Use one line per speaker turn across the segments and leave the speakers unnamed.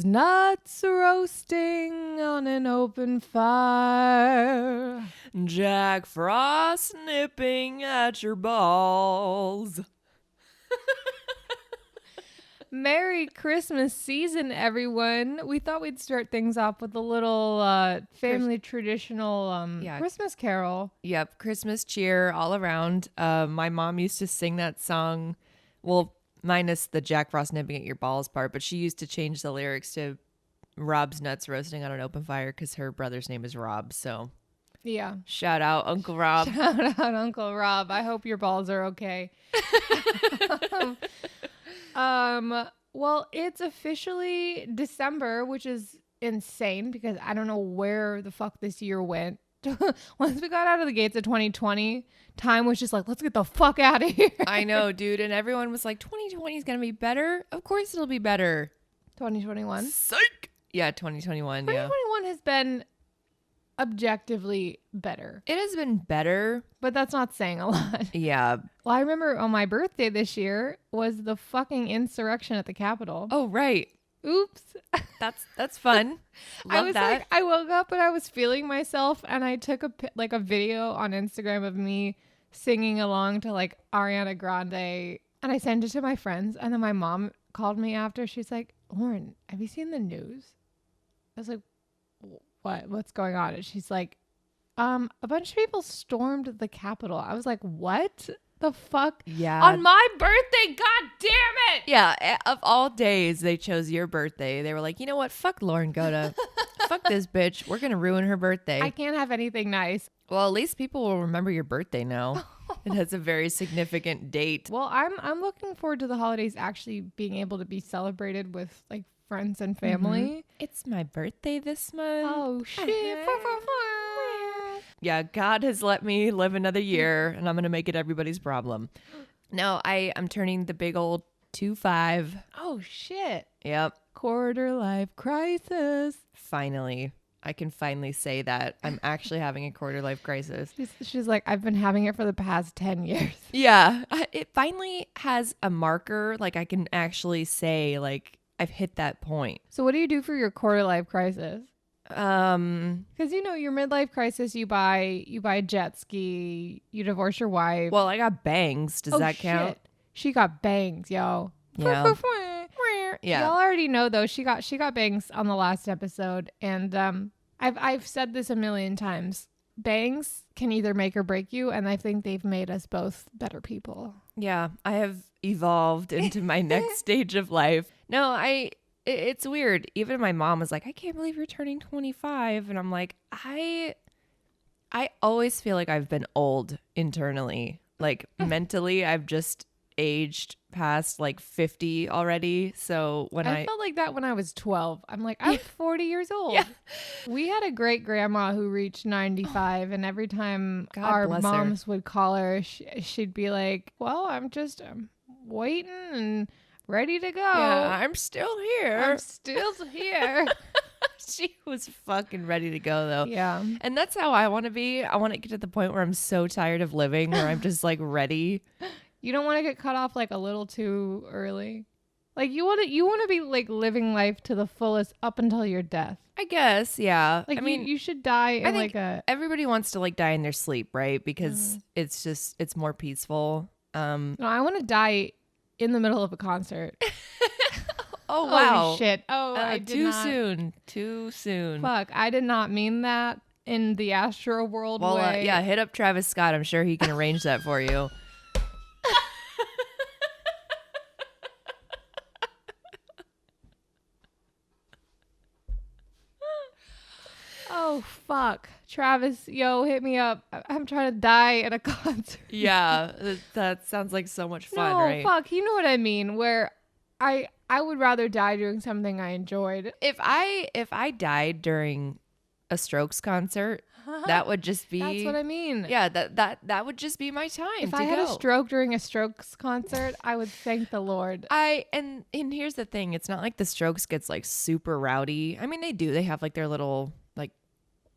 nuts roasting on an open fire.
Jack Frost nipping at your balls.
Merry Christmas season, everyone. We thought we'd start things off with a little family traditional Christmas carol.
Yep, Christmas cheer all around. My mom used to sing that song, well, minus the Jack Frost nipping at your balls part, but she used to change the lyrics to Rob's nuts roasting on an open fire because her brother's name is Rob. So
yeah,
shout out Uncle Rob.
Shout out Uncle Rob. I hope your balls are okay. Well, it's officially December, which is insane because I don't know where the fuck this year went. Once we got out of the gates of 2020, time was just like, let's get the fuck out of here.
I know, dude. And everyone was like, 2020 is going to be better. Of course it'll be better.
2021.
Psych. Yeah, 2021.
2021 has been objectively better.
It has been better,
but that's not saying a lot.
Yeah.
Well, I remember on my birthday this year was the fucking insurrection at the Capitol.
Oh, right.
Oops.
That's fun. Love that.
Like, I woke up and I was feeling myself, and I took a video on Instagram of me singing along to like Ariana Grande, and I sent it to my friends, and then my mom called me after. She's like, Lauren, have you seen the news? I was like, what's going on? And she's like, a bunch of people stormed the Capitol. I was like, what the fuck?
Yeah.
On my birthday, god damn it.
Yeah, of all days, they chose your birthday. They were like, you know what? Fuck Lauren Goda. Fuck this bitch. We're going to ruin her birthday.
I can't have anything nice.
Well, at least people will remember your birthday now. It has a very significant date.
Well, I'm looking forward to the holidays actually being able to be celebrated with like friends and family.
Mm-hmm. It's my birthday this month.
Oh shit.
Yeah, God has let me live another year, and I'm going to make it everybody's problem. No, I'm turning the big old 25.
Oh shit.
Yep.
Quarter life crisis.
Finally. I can finally say that I'm actually having a quarter life crisis.
She's like, I've been having it for the past 10 years.
Yeah. It finally has a marker. Like I can actually say like I've hit that point.
So what do you do for your quarter life crisis? Because you know your midlife crisis, you buy a jet ski, you divorce your wife.
Well, I got bangs. Does that count?
Shit. She got bangs, yo.
Yeah.
Yeah. Y'all already know though. She got bangs on the last episode, and I've said this a million times. Bangs can either make or break you, and I think they've made us both better people.
Yeah, I have evolved into my next stage of life. No, it's weird. Even my mom was like, I can't believe you're turning 25. And I'm like, I always feel like I've been old internally. Like mentally, I've just aged past like 50 already. So when I
felt like that when I was 12. I'm like, I'm 40 years old.
Yeah.
We had a great grandma who reached 95, and every time
God
our
bless
moms would call her, she'd be like, well, I'm waiting and ready to go.
Yeah, I'm still here.
I'm still here.
She was fucking ready to go though.
Yeah.
And that's how I want to be. I want to get to the point where I'm so tired of living where I'm just like ready.
You don't want to get cut off like a little too early. Like you want to be like living life to the fullest up until your death.
I guess, yeah.
Like
I mean,
you should die in
I think
like
everybody wants to like die in their sleep, right? Because it's more peaceful.
No, I want to die in the middle of a concert.
Oh wow.
Holy shit. Oh, I did not.
Too soon.
Fuck, I did not mean that in the Astro World way.
Yeah, hit up Travis Scott. I'm sure he can arrange that for you.
Oh, fuck. Travis, yo, hit me up. I'm trying to die at a concert.
Yeah, that sounds like so much fun,
no,
right?
Fuck, you know what I mean, where I would rather die doing something I enjoyed.
If I died during a Strokes concert, that would just be
That's what I mean.
Yeah, that would just be my time.
If
to
I had
go.
a stroke during a Strokes concert, I would thank the Lord.
And here's the thing, it's not like the Strokes gets like super rowdy. I mean, they do. They have like their little like,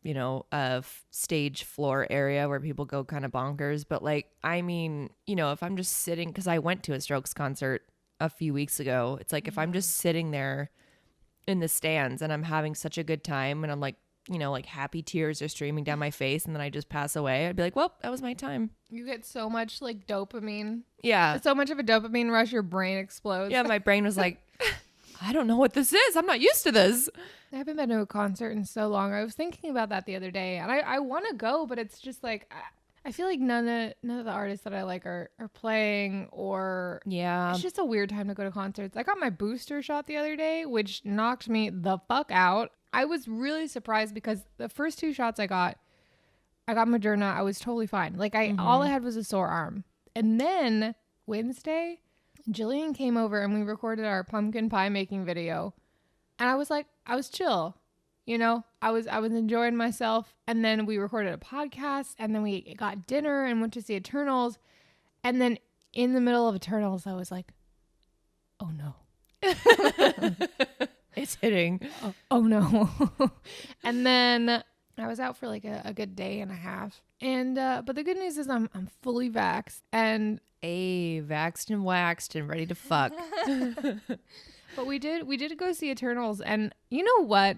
you know, stage floor area where people go kind of bonkers, but like, I mean, you know, if I'm just sitting, cuz I went to a Strokes concert a few weeks ago, it's like if I'm just sitting there in the stands and I'm having such a good time and I'm like, like happy tears are streaming down my face and then I just pass away, I'd be like, well, that was my time.
You get so much like dopamine.
Yeah.
It's so much of a dopamine rush, your brain explodes.
Yeah, my brain was like, I don't know what this is. I'm not used to this.
I haven't been to a concert in so long. I was thinking about that the other day, and I want to go, but it's just like I feel like none of the artists that I like are playing, or
yeah,
it's just a weird time to go to concerts. I got my booster shot the other day, which knocked me the fuck out. I was really surprised because the first 2 shots I got Moderna. I was totally fine. Like all I had was a sore arm, and then Wednesday, Jillian came over and we recorded our pumpkin pie making video. And I was like, I was chill. I was enjoying myself. And then we recorded a podcast and then we got dinner and went to see Eternals. And then in the middle of Eternals, I was like, oh no.
It's hitting.
Oh no. And then I was out for like a good day and a half. And but the good news is I'm fully vaxxed and
vaxxed and waxed and ready to fuck.
But we did go see Eternals, and you know what?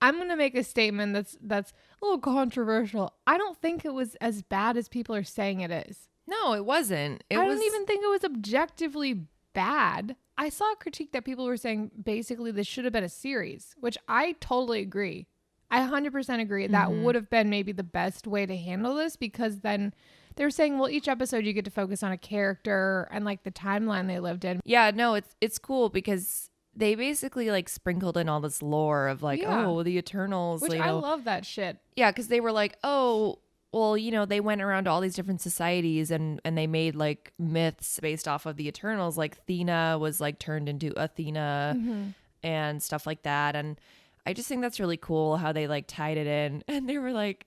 I'm gonna make a statement that's a little controversial. I don't think it was as bad as people are saying it is.
No, it wasn't.
I don't even think it was objectively bad. I saw a critique that people were saying basically this should have been a series, which I totally agree. I 100% agree. That would have been maybe the best way to handle this, because then they're saying, well, each episode you get to focus on a character and like the timeline they lived in.
Yeah, no, it's cool because they basically like sprinkled in all this lore of like, oh, the Eternals.
Which I love that shit.
Yeah, because they were like, oh, well, they went around to all these different societies and they made like myths based off of the Eternals. Like Thena was like turned into Athena and stuff like that. And I just think that's really cool how they like tied it in. And they were like,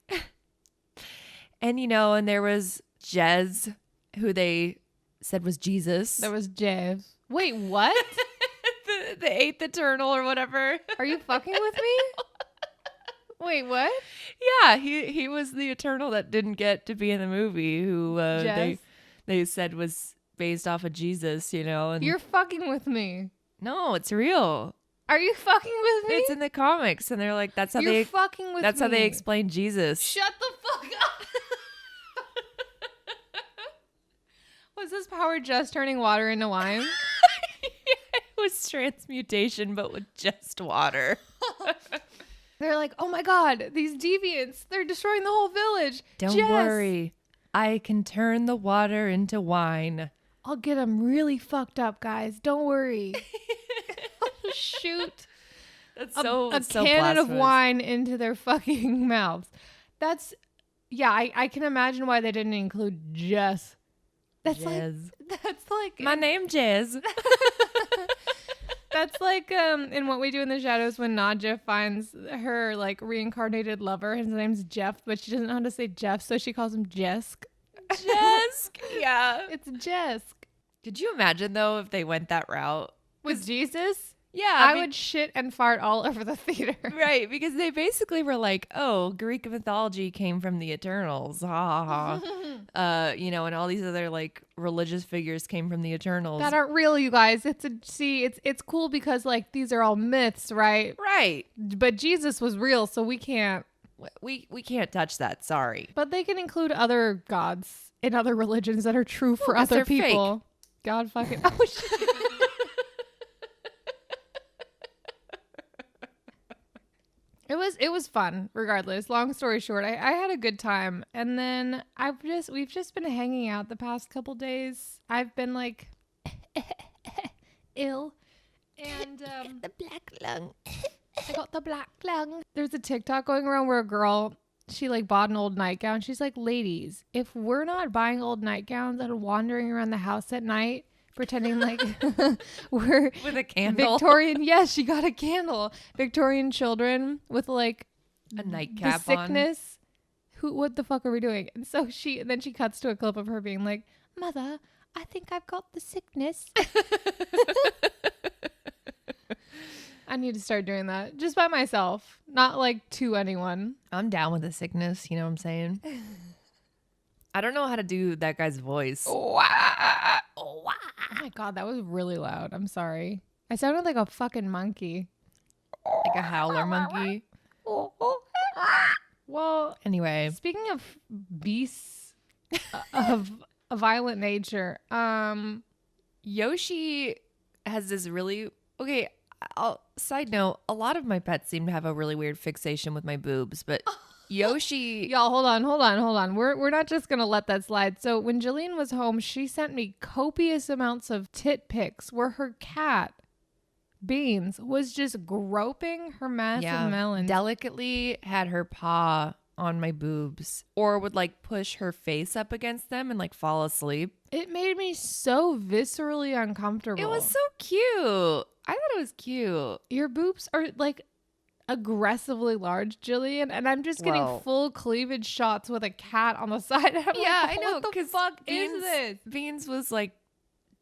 and and there was Jez, who they said was Jesus.
There was Jez. Wait, what?
the 8th Eternal or whatever.
Are you fucking with me? Wait, what?
Yeah, he was the Eternal that didn't get to be in the movie, who they said was based off of Jesus, And
you're fucking with me.
No, it's real.
Are you fucking with me?
It's in the comics, and they're like, that's how
you're fucking with me.
That's how they explain Jesus.
Shut the fuck up. Was his power just turning water into wine?
It was transmutation, but with just water.
They're like, oh my god, these deviants, they're destroying the whole village.
Don't worry. I can turn the water into wine.
I'll get them really fucked up, guys. Don't worry. Shoot.
That's
a
so
cannon
blasphemous.
of wine into their fucking mouths. I can imagine why they didn't include Jess. That's like
my name, Jez.
That's like in What We Do in the Shadows when Nadja finds her like reincarnated lover. His name's Jeff, but she doesn't know how to say Jeff, so she calls him Jesk.
Jesk, yeah.
It's Jesk.
Could you imagine though if they went that route
with Jesus?
Yeah,
I would shit and fart all over the theater.
Right, because they basically were like, oh, Greek mythology came from the Eternals. Ha ha ha. And all these other like religious figures came from the Eternals.
That aren't real, you guys. It's cool because like these are all myths, right?
Right.
But Jesus was real, so we can't
can't touch that, sorry.
But they can include other gods in other religions that are true for other people. Fake. God fucking oh shit. It was fun, regardless. Long story short, I had a good time, and then we've just been hanging out the past couple days. I've been like ill, and
the black lung.
I got the black lung. There's a TikTok going around where a girl, she like bought an old nightgown. She's like, ladies, if we're not buying old nightgowns and wandering around the house at night pretending like we're
with a candle.
Victorian, yes, she got a candle. Victorian children with like
a nightcap
the sickness. What the fuck are we doing? And so she cuts to a clip of her being like, Mother, I think I've got the sickness. I need to start doing that just by myself, not like to anyone.
I'm down with the sickness, you know what I'm saying? I don't know how to do that guy's voice.
Oh my god, that was really loud. I'm sorry. I sounded like a fucking monkey.
like a howler monkey.
Well,
Anyway,
speaking of beasts of a violent nature,
Yoshi has this really okay. Side note: a lot of my pets seem to have a really weird fixation with my boobs, but Yoshi,
y'all, hold on. We're not just gonna let that slide. So when Jillian was home, she sent me copious amounts of tit pics where her cat Beans was just groping her massive melons.
delicately had her paw on my boobs, or would like push her face up against them and like fall asleep.
It made me so viscerally uncomfortable.
It was so cute. I thought it was cute.
Your boobs are like aggressively large, Jillian, and I'm just getting full cleavage shots with a cat on the side. I'm
I know.
What the fuck is this?
Beans was like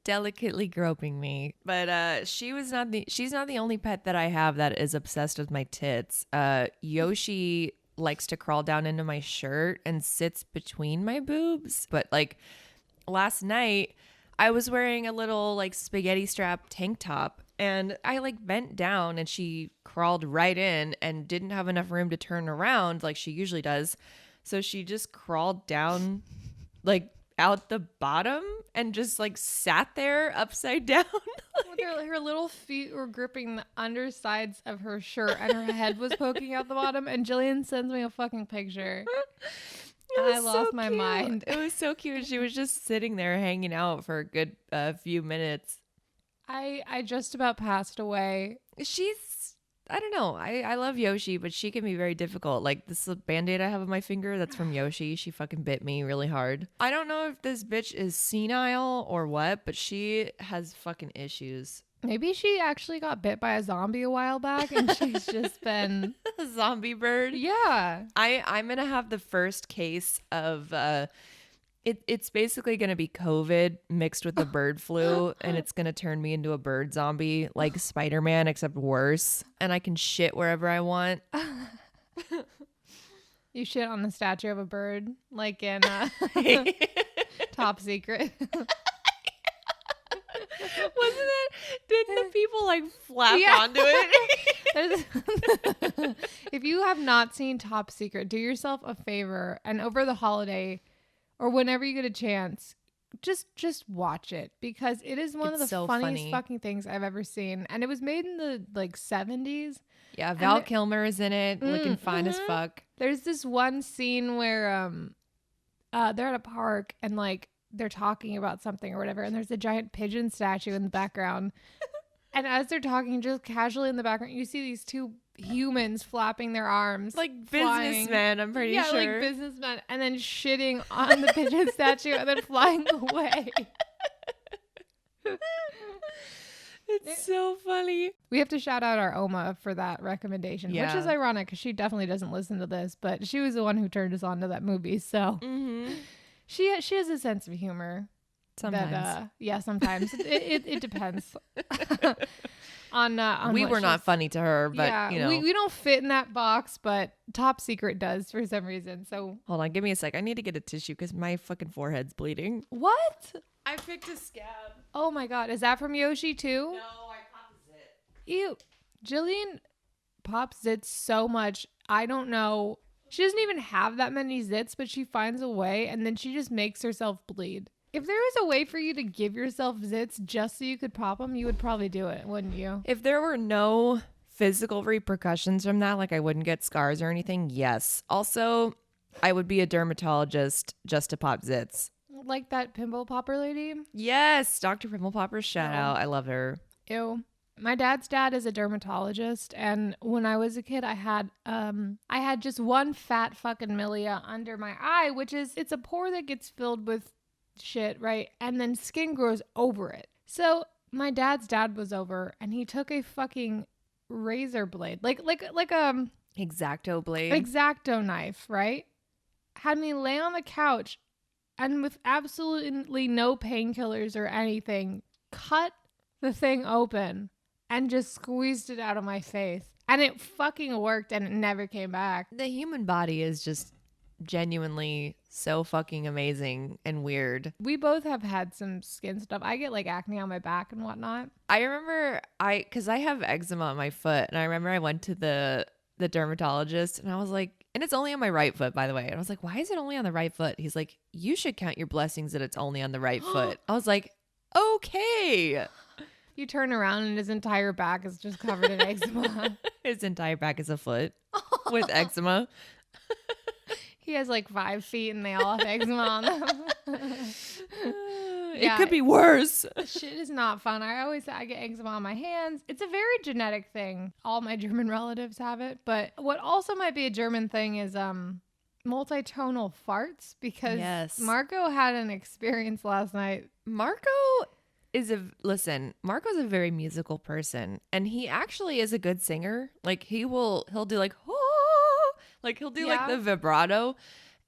delicately groping me, but she's not the only pet that I have that is obsessed with my tits. Yoshi likes to crawl down into my shirt and sits between my boobs. But like last night, I was wearing a little like spaghetti strap tank top, and I like bent down and she crawled right in and didn't have enough room to turn around like she usually does. So she just crawled down like out the bottom and just like sat there upside down.
Her little feet were gripping the undersides of her shirt and her head was poking out the bottom, and Jillian sends me a fucking picture. I lost my mind.
It was so cute. She was just sitting there hanging out for a good few minutes.
I just about passed away.
I don't know. I love Yoshi, but she can be very difficult. Like this Band-Aid I have on my finger, that's from Yoshi. She fucking bit me really hard. I don't know if this bitch is senile or what, but she has fucking issues.
Maybe she actually got bit by a zombie a while back and she's just been
a zombie bird.
Yeah.
I'm going to have the first case of it's basically going to be COVID mixed with the bird flu, and it's going to turn me into a bird zombie like Spider-Man, except worse. And I can shit wherever I want.
You shit on the statue of a bird, like in Top Secret.
Wasn't it? Didn't the people like flap onto it?
If you have not seen Top Secret, do yourself a favor and over the holiday or whenever you get a chance, just watch it, because it is one of the funniest fucking things I've ever seen. And it was made in the like 70s.
Yeah, Val Kilmer is in it, looking fine as fuck.
There's this one scene where they're at a park and like they're talking about something or whatever, and there's a giant pigeon statue in the background. And as they're talking, just casually in the background, you see these two humans flapping their arms.
Like businessmen, I'm pretty sure.
Yeah, like businessmen. And then shitting on the pigeon statue and then flying away.
It's so funny.
We have to shout out our Oma for that recommendation, which is ironic because she definitely doesn't listen to this, but she was the one who turned us on to that movie. So she has a sense of humor.
Sometimes.
Sometimes. It depends. on
we were not funny to her, but
yeah,
you know.
we don't fit in that box, but Top Secret does for some reason. So
hold on, give me a sec. I need to get a tissue because my fucking forehead's bleeding.
What?
I picked a scab.
Oh my god, is that from Yoshi too?
No, I popped a zit.
Ew. Jillian pops zits so much. I don't know. She doesn't even have that many zits, but she finds a way, and then she just makes herself bleed. If there was a way for you to give yourself zits just so you could pop them, you would probably do it, wouldn't you?
If there were no physical repercussions from that, like I wouldn't get scars or anything, yes. Also, I would be a dermatologist just to pop zits.
Like that pimple popper lady?
Yes, Dr. Pimple Popper, shout out. I love her.
Ew. My dad's dad is a dermatologist, and when I was a kid, I had just one fat fucking milia under my eye, it's a pore that gets filled with shit, right? And then skin grows over it. So my dad's dad was over, and he took a fucking razor blade, like
X-Acto blade,
X-Acto knife, right? Had me lay on the couch, and with absolutely no painkillers or anything, cut the thing open and just squeezed it out of my face. And it fucking worked, and it never came back.
The human body is just genuinely so fucking amazing and weird.
We both have had some skin stuff. I get like acne on my back and whatnot.
I remember because I have eczema on my foot, and I remember I went to the dermatologist, and I was like, and it's only on my right foot, by the way. And I was like, why is it only on the right foot? He's like, you should count your blessings that it's only on the right foot. I was like, okay.
You turn around and his entire back is just covered in eczema.
His entire back is a foot with eczema.
He has like 5 feet and they all have eczema on them.
It could be worse.
Shit is not fun. I get eczema on my hands. It's a very genetic thing. All my German relatives have it. But what also might be a German thing is multitonal farts, because Marco had an experience last night.
Marco's a very musical person, and he actually is a good singer. Like he'll do like, oh, like he'll do like the vibrato,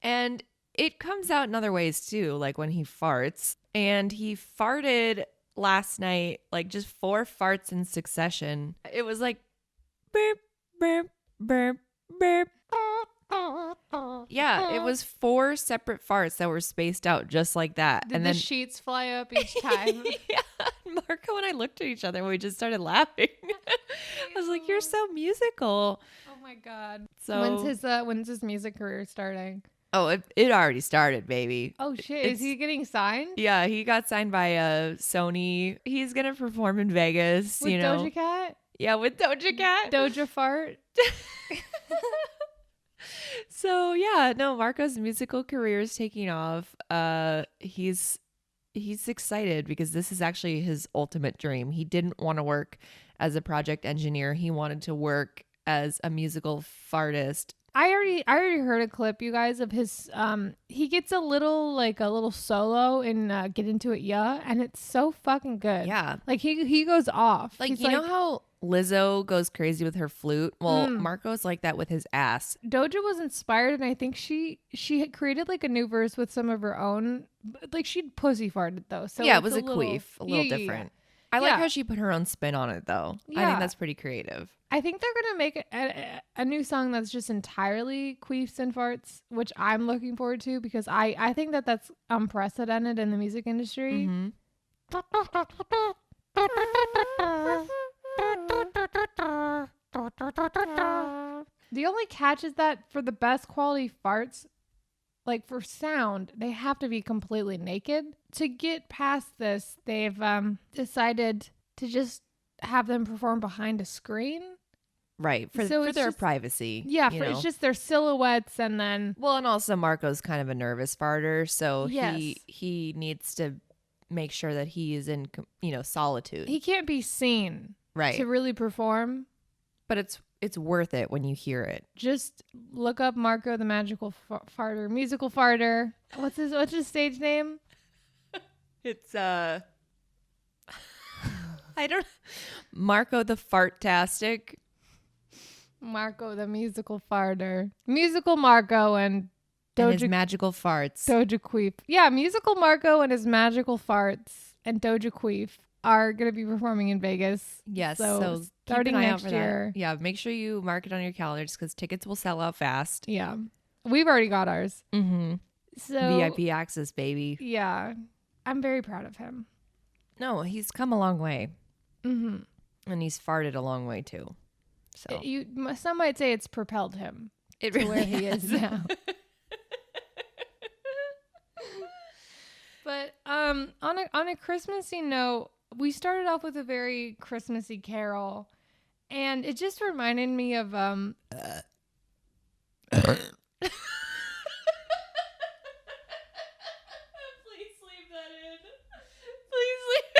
and it comes out in other ways too, like when he farts. And he farted last night, like just 4 farts in succession. It was like burp, burp, burp, burp. Yeah, it was 4 separate farts that were spaced out just like that.
Did the sheets fly up each time?
Yeah, Marco and I looked at each other and we just started laughing. I was like, "You're so musical."
Oh my god!
So
when's his music career starting?
Oh, it already started, baby.
Oh shit! Is he getting signed?
Yeah, he got signed by Sony. He's gonna perform in Vegas.
With Doja Cat? Yeah,
with Doja Cat.
Doja fart.
So yeah, no, Marco's musical career is taking off. He's excited because this is actually his ultimate dream. He didn't want to work as a project engineer. He wanted to work as a musical fartist.
I already heard a clip, you guys, of his he gets a little solo in Get Into It Yeah, and it's so fucking good.
Yeah.
Like he goes off.
Like, you know how Lizzo goes crazy with her flute? Well, Marco's like that with his ass.
Doja was inspired, and I think she had created like a new verse with some of her own, like she'd pussy farted though. So
yeah, it was a queef, a little different.
Yeah.
I like how she put her own spin on it though.
Yeah.
I think that's pretty creative.
I think they're going to make a new song that's just entirely queefs and farts, which I'm looking forward to because I think that's unprecedented in the music industry.
Mm-hmm.
The only catch is that for the best quality farts, like for sound, they have to be completely naked. To get past this, they've decided to just have them perform behind a screen.
Right, for their privacy.
Yeah, it's just their silhouettes, and then...
Well, and also Marco's kind of a nervous farter, so he needs to make sure that he is in, solitude.
He can't be seen
to
really perform.
But it's worth it when you hear it.
Just look up Marco the Magical Farter, musical farter. What's his stage name?
It's Marco the Fartastic.
Marco the musical farter. Musical Marco and Doja,
and his magical farts.
Doja Kweef. Yeah, musical Marco and his magical farts and Doja Kweef are going to be performing in Vegas.
Yes.
So starting next year.
Yeah, make sure you mark it on your calendars because tickets will sell out fast.
Yeah. We've already got ours.
Mm-hmm.
So
VIP access, baby.
Yeah. I'm very proud of him.
No, he's come a long way.
Mm-hmm.
And he's farted a long way too. So
some might say it's propelled him
to
really where he is now. But on a Christmassy note, we started off with a very Christmassy carol, and it just reminded me of
Please leave that in. Please leave it.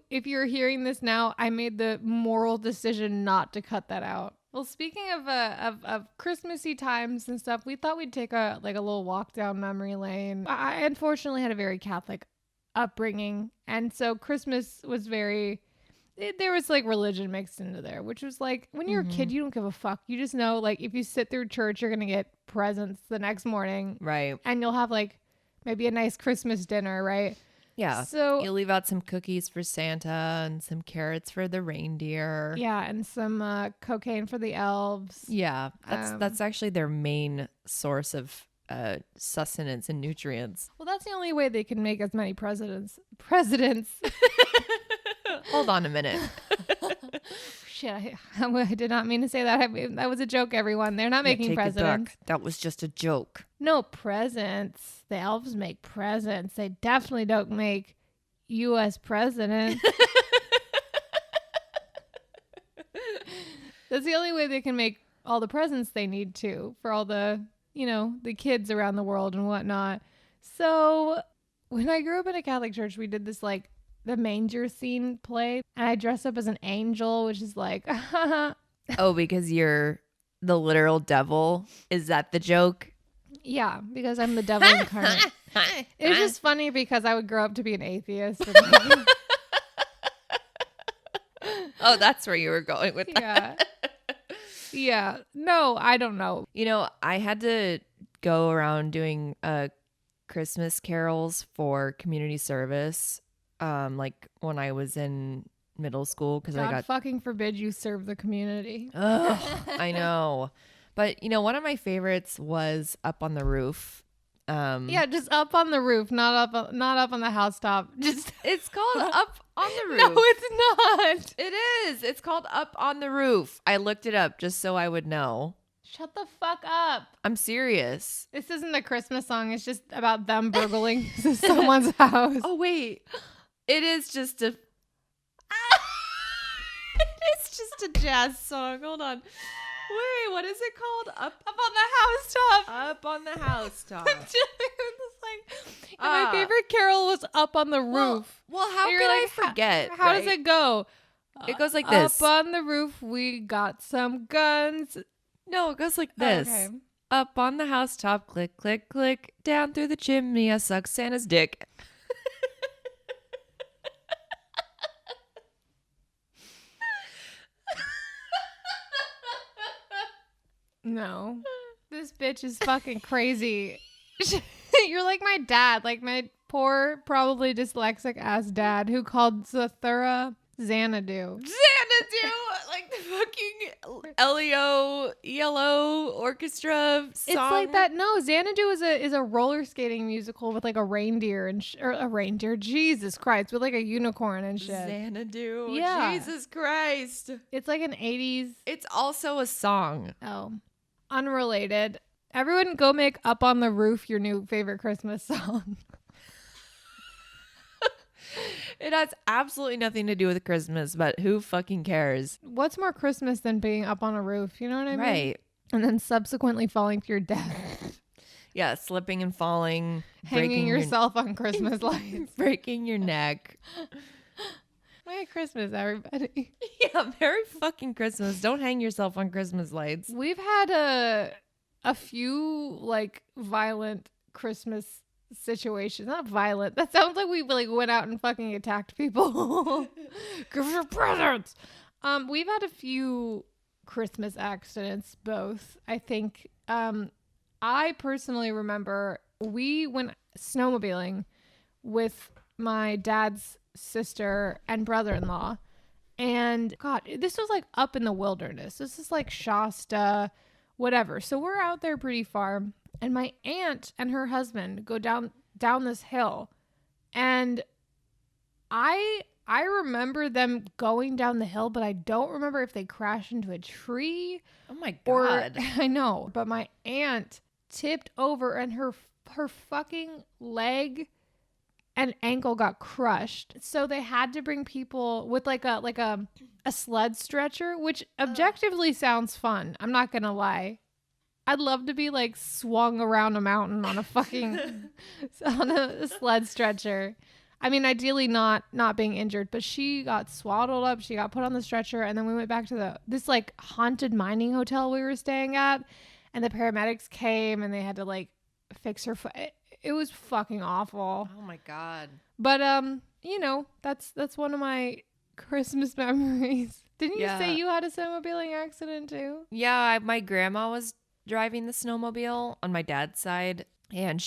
If you're hearing this now, I made the moral decision not to cut that out. Well, speaking of Christmassy times and stuff, we thought we'd take a little walk down memory lane. I unfortunately had a very Catholic upbringing, and so Christmas was there was like religion mixed into there, which was like when you're a kid, you don't give a fuck. You just know like if you sit through church, you're gonna get presents the next morning,
right?
And you'll have like maybe a nice Christmas dinner, right?
Yeah.
So
you leave out some cookies for Santa and some carrots for the reindeer.
yeah, and some cocaine for the elves.
Yeah, that's actually their main source of sustenance and nutrients.
Well, that's the only way they can make as many presidents.
Hold on a minute.
Shit, I did not mean to say that. That was a joke, everyone. They're not making
Take it
presidents.
back. That was just a joke.
No, presents. The elves make presents. They definitely don't make U.S. presidents. That's the only way they can make all the presents they need to for all the, the kids around the world and whatnot. So when I grew up in a Catholic church, we did this like the manger scene play, and I dressed up as an angel, which is like,
oh, because you're the literal devil? Is that the joke?
Yeah, because I'm the devil incarnate. It was just funny because I would grow up to be an atheist. And
oh, that's where you were going with that.
Yeah. No, I don't know.
I had to go around doing Christmas carols for community service, like when I was in middle school, because I got
fucking forbid you serve the community.
Ugh, I know. But one of my favorites was Up on the Roof.
Yeah, just up on the roof, not up on the housetop. Just
it's called Up on the Roof.
No, it's not.
It is. It's called Up on the Roof. I looked it up just so I would know.
Shut the fuck up.
I'm serious.
This isn't a Christmas song. It's just about them burgling someone's house.
Oh wait, it is just a. It's just a jazz song. Hold on. Wait, what is it called? Up
on the housetop.
Up on the housetop.
My favorite carol was Up on the Roof.
Well, how could I forget?
How does it go?
It goes like this.
Up on the roof, we got some guns.
No, it goes like this.
Okay.
Up on the housetop, click, click, click. Down through the chimney, I suck Santa's dick.
No. This bitch is fucking crazy. You're like my dad, like my poor, probably dyslexic ass dad who called Zathura Xanadu.
Xanadu! Like the fucking ELO orchestra song.
It's like that. No, Xanadu is a roller skating musical with like a reindeer or a reindeer. Jesus Christ, with like a unicorn and shit.
Xanadu.
Yeah.
Jesus Christ.
It's like an 80s.
It's also a song.
Oh, unrelated. Everyone go make Up on the Roof your new favorite Christmas song.
It has absolutely nothing to do with Christmas, but who fucking cares?
What's more Christmas than being up on a roof? You know what I mean?
Right.
And then subsequently falling to your death.
Yeah, slipping and falling.
Hanging yourself on Christmas lights.
Breaking your neck.
Merry Christmas, everybody.
Yeah, Merry fucking Christmas. Don't hang yourself on Christmas lights.
We've had a few like violent Christmas situations. Not violent. That sounds like we like went out and fucking attacked people. Give your presents. We've had a few Christmas accidents, both. I think I personally remember we went snowmobiling with my dad's sister and brother-in-law, and God, this was like up in the wilderness. This is like Shasta, whatever. So we're out there pretty far, and my aunt and her husband go down this hill, and I remember them going down the hill, but I don't remember if they crashed into a tree.
Oh my God.
I know, but my aunt tipped over and her fucking leg and ankle got crushed. So they had to bring people with like a sled stretcher, which objectively sounds fun. I'm not going to lie. I'd love to be like swung around a mountain on a fucking on a sled stretcher. I mean, ideally not being injured, but she got swaddled up. She got put on the stretcher, and then we went back to this like haunted mining hotel we were staying at, and the paramedics came and they had to like fix her foot. It was fucking awful.
Oh my God.
But that's one of my Christmas memories. Didn't you say you had a snowmobiling accident too?
Yeah, my grandma was driving the snowmobile on my dad's side, and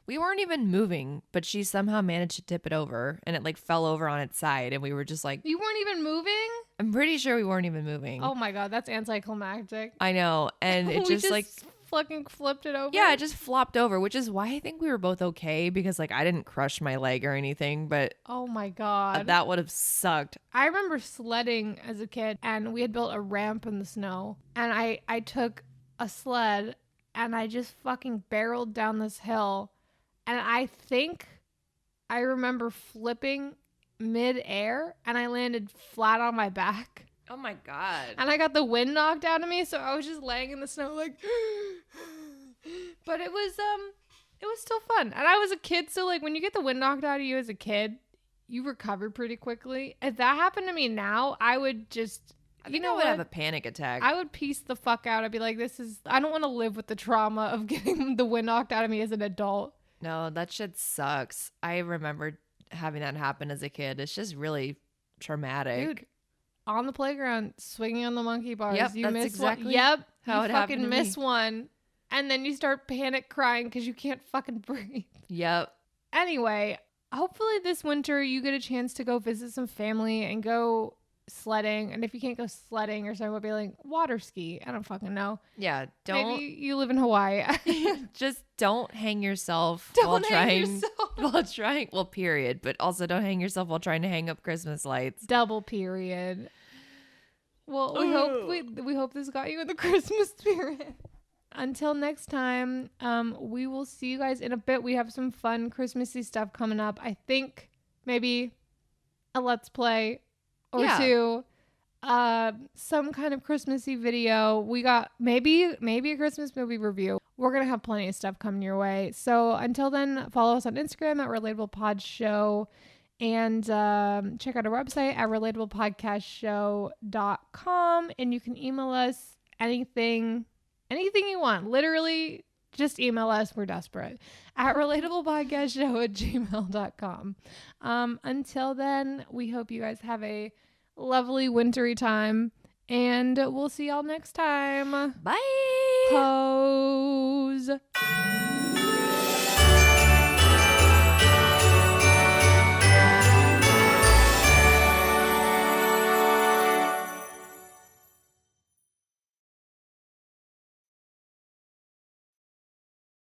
We weren't even moving, but she somehow managed to tip it over and it like fell over on its side. And we were just like,
You weren't even moving?
I'm pretty sure we weren't even moving.
Oh my God, that's anticlimactic.
I know. And it
We
just like,
fucking flipped it over.
yeah, it just flopped over, which is why I think we were both okay because like I didn't crush my leg or anything, but
Oh my God.
that would have sucked.
I remember sledding as a kid and we had built a ramp in the snow. And I took a sled and I just fucking barreled down this hill. And I think I remember flipping mid-air and I landed flat on my back.
Oh my God.
And I got the wind knocked out of me, so I was just laying in the snow like but it was still fun. And I was a kid, so like when you get the wind knocked out of you as a kid, you recover pretty quickly. If that happened to me now, I would just
I think I would have a panic attack.
I would piece the fuck out. I'd be like, I don't want to live with the trauma of getting the wind knocked out of me as an adult.
No, that shit sucks. I remember having that happen as a kid. It's just really traumatic.
Dude, on the playground, swinging on the monkey bars.
Yep,
You
that's
miss
exactly
one. Yep.
how
you
it happened
fucking
to
miss
me.
one. And then you start panic crying because you can't fucking breathe.
Yep.
Anyway, hopefully this winter you get a chance to go visit some family and go sledding. And if you can't go sledding or snowmobiling, water ski. I don't fucking know.
Yeah. Don't
Maybe you live in Hawaii.
just don't hang yourself
Don't hang yourself.
well, period. But also don't hang yourself while trying to hang up Christmas lights.
Double period. Well, we hope this got you in the Christmas spirit. Until next time, we will see you guys in a bit. We have some fun Christmassy stuff coming up. I think maybe a Let's Play or two. Some kind of Christmassy video. We got maybe a Christmas movie review. We're going to have plenty of stuff coming your way. So until then, follow us on Instagram at Relatable Pod Show. And check out our website at relatablepodcastshow.com. And you can email us anything you want. Literally, just email us. We're desperate. At relatablepodcastshow@gmail.com. Until then, we hope you guys have a lovely wintry time. And we'll see y'all next time.
Bye.
Pose.